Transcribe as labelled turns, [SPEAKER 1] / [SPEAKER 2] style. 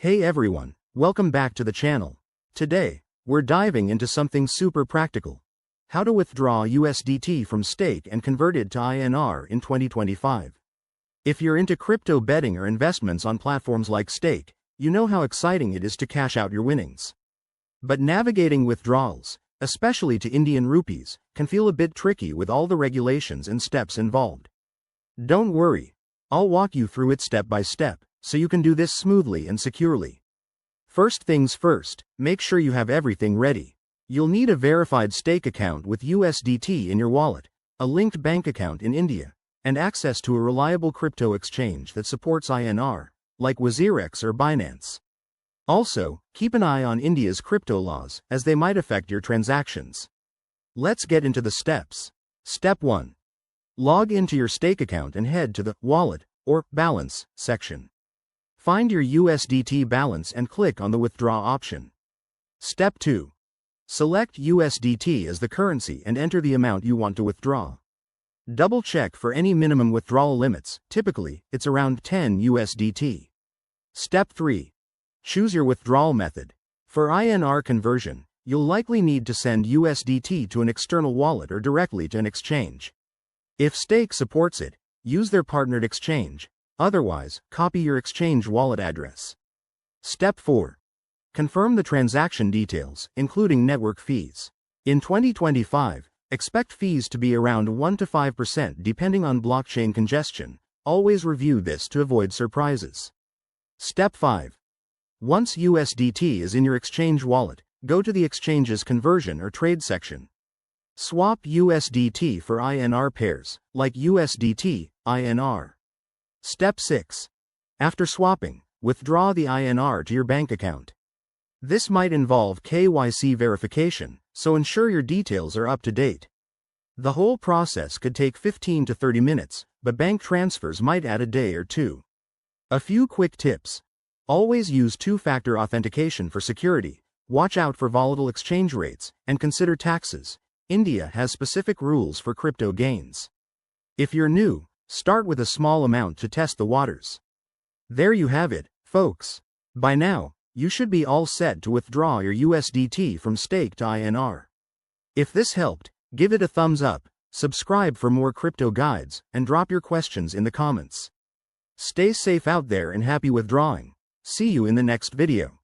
[SPEAKER 1] Hey everyone, welcome back to the channel. Today, we're diving into something super practical. How to withdraw USDT from stake and convert it to INR in 2025. If you're into crypto betting or investments on platforms like Stake, you know how exciting it is to cash out your winnings. But navigating withdrawals, especially to Indian rupees, can feel a bit tricky with all the regulations and steps involved. Don't worry, I'll walk you through it step by step, so you can do this smoothly and securely. First things first, make sure you have everything ready. You'll need a verified stake account with USDT in your wallet, a linked bank account in India, and access to a reliable crypto exchange that supports INR, like WazirX or Binance. Also, keep an eye on India's crypto laws, as they might affect your transactions. Let's get into the steps. Step 1. Log into your stake account and head to the Wallet or Balance section. Find your USDT balance and click on the Withdraw option. Step 2. Select USDT as the currency and enter the amount you want to withdraw. Double check for any minimum withdrawal limits, typically, it's around 10 USDT. Step 3. Choose your withdrawal method. For INR conversion, you'll likely need to send USDT to an external wallet or directly to an exchange. If Stake supports it, use their partnered exchange. Otherwise, copy your exchange wallet address. Step 4. Confirm the transaction details, including network fees. In 2025, expect fees to be around 1 to 5% depending on blockchain congestion. Always review this to avoid surprises. Step 5. Once USDT is in your exchange wallet, go to the exchange's conversion or trade section. Swap USDT for INR pairs, like USDT, INR. Step 6. After swapping, withdraw the INR to your bank account. This might involve KYC verification, so ensure your details are up to date. The whole process could take 15 to 30 minutes, but bank transfers might add a day or two. A few quick tips. Always use two-factor authentication for security, watch out for volatile exchange rates, and consider taxes. India has specific rules for crypto gains. If you're new, start with a small amount to test the waters. There you have it, folks. By now, you should be all set to withdraw your USDT from stake to INR. If this helped, give it a thumbs up, subscribe for more crypto guides, and drop your questions in the comments. Stay safe out there and happy withdrawing. See you in the next video.